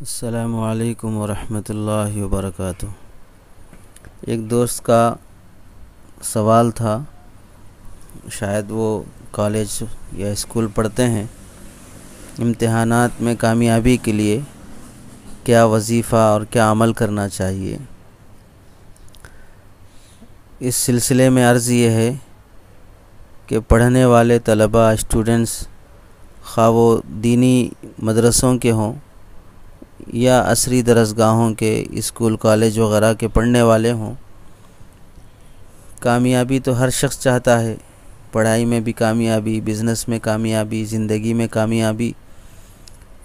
السلام علیکم ورحمۃ اللہ وبرکاتہ۔ ایک دوست کا سوال تھا، شاید وہ کالج یا اسکول پڑھتے ہیں، امتحانات میں کامیابی کے لیے کیا وظیفہ اور کیا عمل کرنا چاہیے۔ اس سلسلے میں عرض یہ ہے کہ پڑھنے والے طلباء اسٹوڈنٹس خواہ وہ دینی مدرسوں کے ہوں یا عصری درسگاہوں کے، اسکول کالج وغیرہ کے پڑھنے والے ہوں، کامیابی تو ہر شخص چاہتا ہے، پڑھائی میں بھی کامیابی، بزنس میں کامیابی، زندگی میں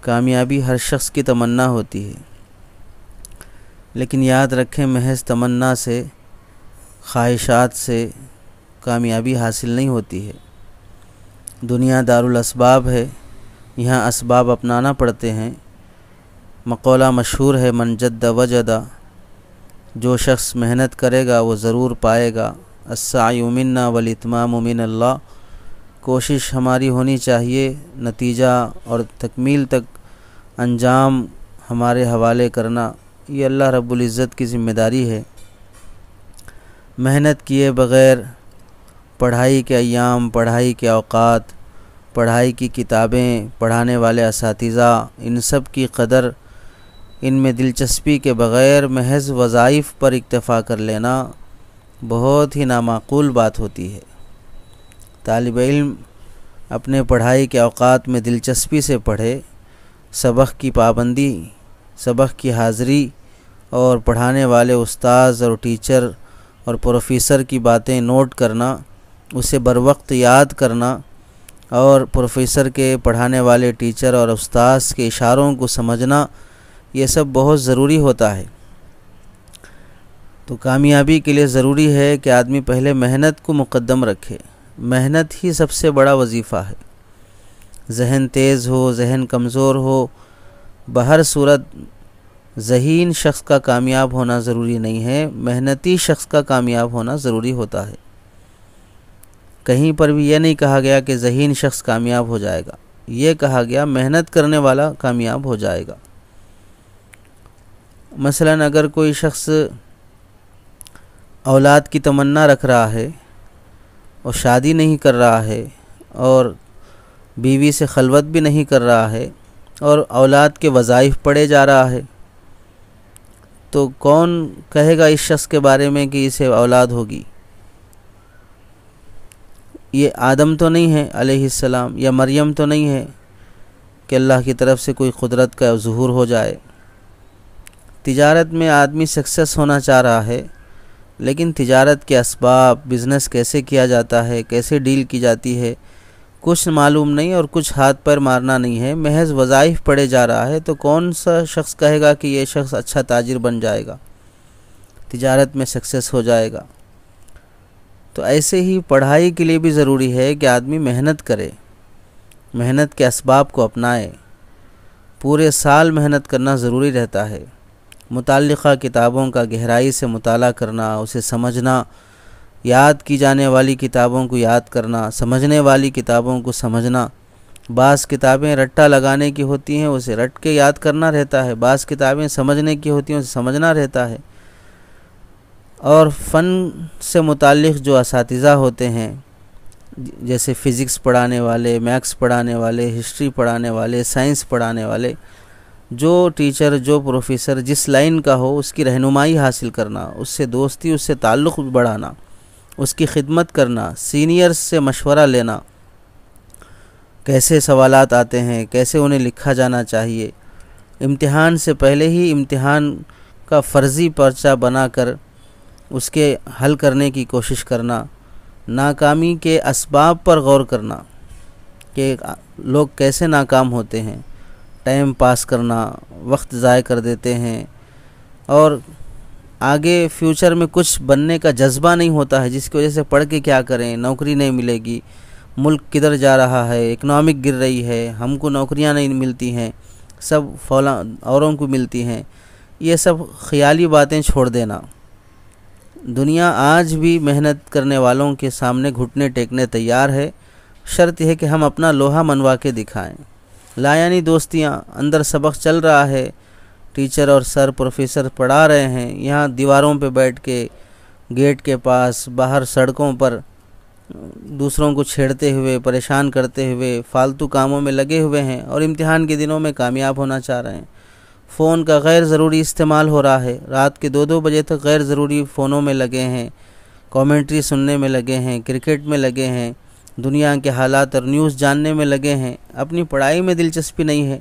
کامیابی ہر شخص کی تمنا ہوتی ہے۔ لیکن یاد رکھیں، محض تمنا سے، خواہشات سے کامیابی حاصل نہیں ہوتی ہے۔ دنیا دارالاسباب ہے، یہاں اسباب اپنانا پڑتے ہیں۔ مقولہ مشہور ہے، من جد وجد، جو شخص محنت کرے گا وہ ضرور پائے گا۔ السعی منا والاتمام من اللہ، کوشش ہماری ہونی چاہیے، نتیجہ اور تکمیل تک انجام ہمارے حوالے کرنا یہ اللہ رب العزت کی ذمہ داری ہے۔ محنت کیے بغیر پڑھائی کے ایام، پڑھائی کے اوقات، پڑھائی کی کتابیں، پڑھانے والے اساتذہ، ان سب کی قدر، ان میں دلچسپی کے بغیر محض وظائف پر اکتفا کر لینا بہت ہی نامعقول بات ہوتی ہے۔ طالب علم اپنے پڑھائی کے اوقات میں دلچسپی سے پڑھے، سبق کی پابندی، سبق کی حاضری اور پڑھانے والے استاذ اور ٹیچر اور پروفیسر کی باتیں نوٹ کرنا، اسے بروقت یاد کرنا اور پروفیسر کے، پڑھانے والے ٹیچر اور استاذ کے اشاروں کو سمجھنا، یہ سب بہت ضروری ہوتا ہے۔ تو کامیابی کے لیے ضروری ہے کہ آدمی پہلے محنت کو مقدم رکھے۔ محنت ہی سب سے بڑا وظیفہ ہے۔ ذہن تیز ہو، ذہن کمزور ہو، بہر صورت ذہین شخص کا کامیاب ہونا ضروری نہیں ہے، محنتی شخص کا کامیاب ہونا ضروری ہوتا ہے۔ کہیں پر بھی یہ نہیں کہا گیا کہ ذہین شخص کامیاب ہو جائے گا، یہ کہا گیا محنت کرنے والا کامیاب ہو جائے گا۔ مثلا اگر کوئی شخص اولاد کی تمنا رکھ رہا ہے اور شادی نہیں کر رہا ہے اور بیوی سے خلوت بھی نہیں کر رہا ہے اور اولاد کے وظائف پڑھے جا رہا ہے، تو کون کہے گا اس شخص کے بارے میں کہ اسے اولاد ہوگی؟ یہ آدم تو نہیں ہے علیہ السلام، یا مریم تو نہیں ہے کہ اللہ کی طرف سے کوئی قدرت کا ظہور ہو جائے۔ تجارت میں آدمی سکسیس ہونا چاہ رہا ہے، لیکن تجارت کے اسباب، بزنس کیسے کیا جاتا ہے، کیسے ڈیل کی جاتی ہے، کچھ معلوم نہیں اور کچھ ہاتھ پیر مارنا نہیں ہے، محض وظائف پڑھے جا رہا ہے، تو کون سا شخص کہے گا کہ یہ شخص اچھا تاجر بن جائے گا، تجارت میں سکسیس ہو جائے گا؟ تو ایسے ہی پڑھائی کے لیے بھی ضروری ہے کہ آدمی محنت کرے، محنت کے اسباب کو اپنائے۔ پورے سال محنت کرنا ضروری رہتا ہے۔ متعلقہ کتابوں کا گہرائی سے مطالعہ کرنا، اسے سمجھنا، یاد کی جانے والی کتابوں کو یاد کرنا، سمجھنے والی کتابوں کو سمجھنا۔ بعض کتابیں رٹا لگانے کی ہوتی ہیں، اسے رٹ کے یاد کرنا رہتا ہے، بعض کتابیں سمجھنے کی ہوتی ہیں، اسے سمجھنا رہتا ہے۔ اور فن سے متعلق جو اساتذہ ہوتے ہیں، جیسے فزکس پڑھانے والے، میکس پڑھانے والے، ہسٹری پڑھانے والے، سائنس پڑھانے والے، جو ٹیچر، جو پروفیسر جس لائن کا ہو، اس کی رہنمائی حاصل کرنا، اس سے دوستی، اس سے تعلق بڑھانا، اس کی خدمت کرنا، سینئرز سے مشورہ لینا، کیسے سوالات آتے ہیں، کیسے انہیں لکھا جانا چاہیے، امتحان سے پہلے ہی امتحان کا فرضی پرچہ بنا کر اس کے حل کرنے کی کوشش کرنا، ناکامی کے اسباب پر غور کرنا کہ لوگ کیسے ناکام ہوتے ہیں، ٹائم پاس کرنا، وقت ضائع کر دیتے ہیں اور آگے فیوچر میں کچھ بننے کا جذبہ نہیں ہوتا ہے، جس کی وجہ سے پڑھ کے کیا کریں، نوکری نہیں ملے گی، ملک کدھر جا رہا ہے، اکنامک گر رہی ہے، ہم کو نوکریاں نہیں ملتی ہیں، سب فلاں اوروں کو ملتی ہیں، یہ سب خیالی باتیں چھوڑ دینا۔ دنیا آج بھی محنت کرنے والوں کے سامنے گھٹنے ٹیکنے تیار ہے، شرط یہ ہے کہ ہم اپنا لوہا منوا کے دکھائیں۔ لا یعنی دوستیاں، اندر سبق چل رہا ہے، ٹیچر اور سر پروفیسر پڑھا رہے ہیں، یہاں دیواروں پہ بیٹھ کے، گیٹ کے پاس، باہر سڑکوں پر دوسروں کو چھیڑتے ہوئے، پریشان کرتے ہوئے، فالتو کاموں میں لگے ہوئے ہیں، اور امتحان کے دنوں میں کامیاب ہونا چاہ رہے ہیں۔ فون کا غیر ضروری استعمال ہو رہا ہے، رات کے 2 بجے تک غیر ضروری فونوں میں لگے ہیں، کامنٹری سننے میں لگے ہیں، کرکٹ میں لگے ہیں، دنیا کے حالات اور نیوز جاننے میں لگے ہیں، اپنی پڑھائی میں دلچسپی نہیں ہے،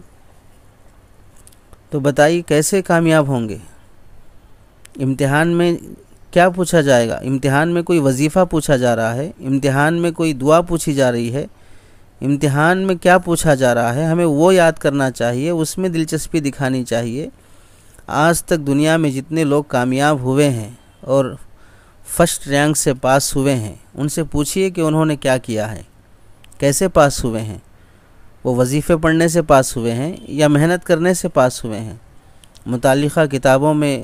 تو بتائیے کیسے کامیاب ہوں گے؟ امتحان میں کیا پوچھا جائے گا؟ امتحان میں کوئی وظیفہ پوچھا جا رہا ہے، امتحان میں کوئی دعا پوچھی جا رہی ہے، امتحان میں کیا پوچھا جا رہا ہے ہمیں وہ یاد کرنا چاہیے، اس میں دلچسپی دکھانی چاہیے۔ آج تک دنیا میں جتنے لوگ کامیاب ہوئے ہیں اور فرسٹ رینک سے پاس ہوئے ہیں، ان سے پوچھئے کہ انہوں نے کیا کیا ہے، کیسے پاس ہوئے ہیں؟ وہ وظیفے پڑھنے سے پاس ہوئے ہیں یا محنت کرنے سے پاس ہوئے ہیں؟ متعلقہ کتابوں میں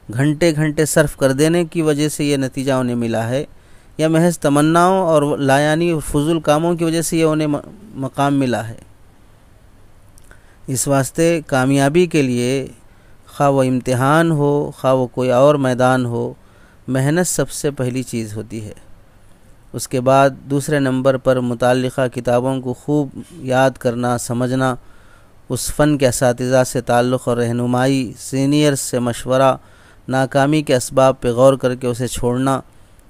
گھنٹے گھنٹے صرف کر دینے کی وجہ سے یہ نتیجہ انہیں ملا ہے، یا محض تمناؤں اور لایانی فضول کاموں کی وجہ سے یہ انہیں مقام ملا ہے؟ اس واسطے کامیابی کے لیے خواہ وہ امتحان ہو، خواہ وہ کوئی اور میدان ہو، محنت سب سے پہلی چیز ہوتی ہے۔ اس کے بعد دوسرے نمبر پر متعلقہ کتابوں کو خوب یاد کرنا، سمجھنا، اس فن کے اساتذہ سے تعلق اور رہنمائی، سینئر سے مشورہ، ناکامی کے اسباب پہ غور کر کے اسے چھوڑنا،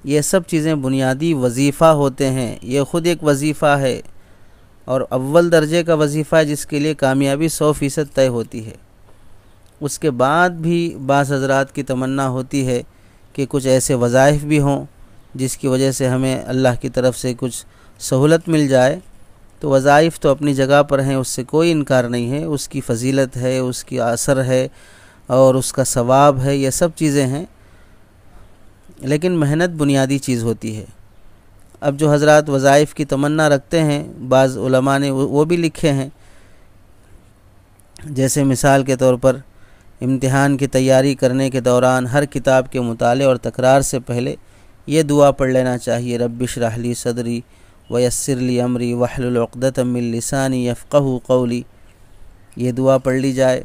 یہ سب چیزیں بنیادی وظیفہ ہوتے ہیں۔ یہ خود ایک وظیفہ ہے، اور اول درجے کا وظیفہ ہے جس کے لیے کامیابی 100% طے ہوتی ہے۔ اس کے بعد بھی بعض حضرات کی تمنا ہوتی ہے کہ کچھ ایسے وظائف بھی ہوں جس کی وجہ سے ہمیں اللہ کی طرف سے کچھ سہولت مل جائے، تو وظائف تو اپنی جگہ پر ہیں، اس سے کوئی انکار نہیں ہے، اس کی فضیلت ہے، اس کی اثر ہے اور اس کا ثواب ہے، یہ سب چیزیں ہیں، لیکن محنت بنیادی چیز ہوتی ہے۔ اب جو حضرات وظائف کی تمنا رکھتے ہیں، بعض علماء نے وہ بھی لکھے ہیں، جیسے مثال کے طور پر امتحان کی تیاری کرنے کے دوران ہر کتاب کے مطالعے اور تکرار سے پہلے یہ دعا پڑھ لینا چاہیے، رب اشرح لی صدری ویسر لی امری واحلل عقدۃ من لسانی یفقہوا قولی، یہ دعا پڑھ لی جائے،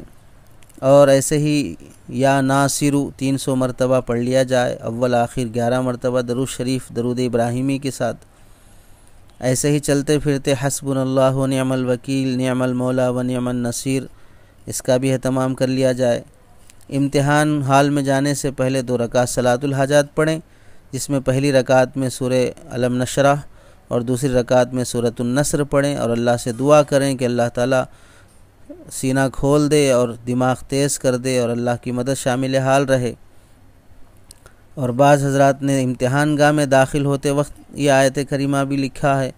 اور ایسے ہی یا ناصرو 300 مرتبہ پڑھ لیا جائے، اول آخر 11 مرتبہ درود شریف درود ابراہیمی کے ساتھ، ایسے ہی چلتے پھرتے حسبنا اللہ و نعم الوکیل نعم المولا و نعم النصیر، اس کا بھی اہتمام کر لیا جائے۔ امتحان حال میں جانے سے پہلے 2 رکعت صلاۃ الحاجات پڑھیں، جس میں پہلی رکعت میں سورہ علم نشرح اور دوسری رکعت میں سورۃ النصر پڑھیں، اور اللہ سے دعا کریں کہ اللہ تعالیٰ سینہ کھول دے اور دماغ تیز کر دے اور اللہ کی مدد شامل حال رہے۔ اور بعض حضرات نے امتحان گاہ میں داخل ہوتے وقت یہ آیت کریمہ بھی لکھا ہے،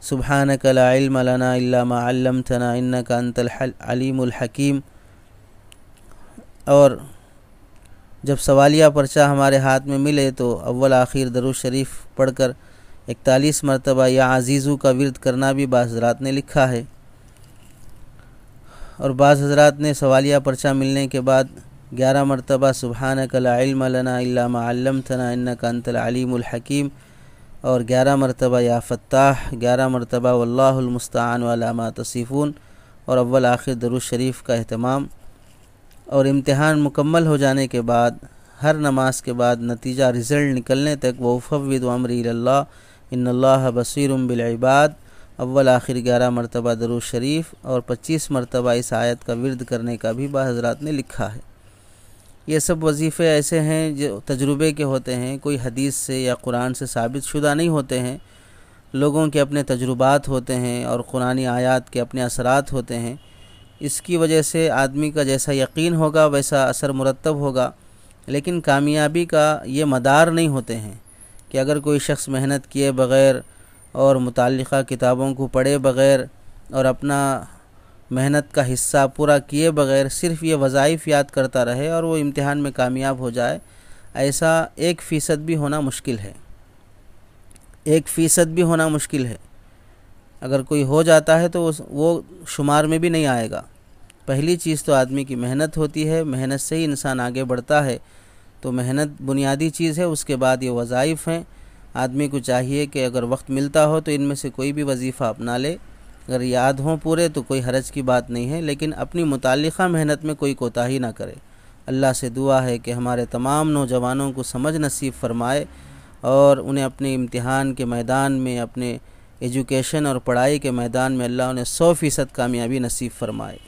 سبحانک لا علم لنا الا ما علمتنا انک انت العلیم الحکیم، اور جب سوالیہ پرچہ ہمارے ہاتھ میں ملے تو اول آخر درود شریف پڑھ کر 41 مرتبہ یا عزیزو کا ورد کرنا بھی بعض حضرات نے لکھا ہے۔ اور بعض حضرات نے سوالیہ پرچہ ملنے کے بعد 11 مرتبہ سبحانک لا علم لنا الا ما علمتنا انک انت العلیم الحکیم، اور 11 مرتبہ یا فتاح، 11 مرتبہ واللہ المستعان علی ما تصفون، اور اول آخر درود شریف کا اہتمام۔ اور امتحان مکمل ہو جانے کے بعد ہر نماز کے بعد نتیجہ رزلٹ نکلنے تک وَأُفَوِّضُ أَمْرِي إِلَى اللَّهِ إِنَّ اللَّهَ بَصِيرٌ بِالْعِبَادِ، اول آخر 11 مرتبہ درود شریف اور 25 مرتبہ اس آیت کا ورد کرنے کا بھی بعض حضرات نے لکھا ہے۔ یہ سب وظیفے ایسے ہیں جو تجربے کے ہوتے ہیں، کوئی حدیث سے یا قرآن سے ثابت شدہ نہیں ہوتے ہیں، لوگوں کے اپنے تجربات ہوتے ہیں اور قرآنی آیات کے اپنے اثرات ہوتے ہیں۔ اس کی وجہ سے آدمی کا جیسا یقین ہوگا ویسا اثر مرتب ہوگا، لیکن کامیابی کا یہ مدار نہیں ہوتے ہیں کہ اگر کوئی شخص محنت کیے بغیر اور متعلقہ کتابوں کو پڑھے بغیر اور اپنا محنت کا حصہ پورا کیے بغیر صرف یہ وظائف یاد کرتا رہے اور وہ امتحان میں کامیاب ہو جائے، ایسا 1% بھی ہونا مشکل ہے، 1% بھی ہونا مشکل ہے۔ اگر کوئی ہو جاتا ہے تو وہ شمار میں بھی نہیں آئے گا۔ پہلی چیز تو آدمی کی محنت ہوتی ہے، محنت سے ہی انسان آگے بڑھتا ہے، تو محنت بنیادی چیز ہے۔ اس کے بعد یہ وظائف ہیں، آدمی کو چاہیے کہ اگر وقت ملتا ہو تو ان میں سے کوئی بھی وظیفہ اپنا لے اگر یاد ہوں پورے تو کوئی حرج کی بات نہیں ہے، لیکن اپنی متعلقہ محنت میں کوئی کوتاہی نہ کرے۔ اللہ سے دعا ہے کہ ہمارے تمام نوجوانوں کو سمجھ نصیب فرمائے اور انہیں اپنے امتحان کے میدان میں، اپنے ایجوکیشن اور پڑھائی کے میدان میں اللہ انہیں 100% کامیابی نصیب فرمائے۔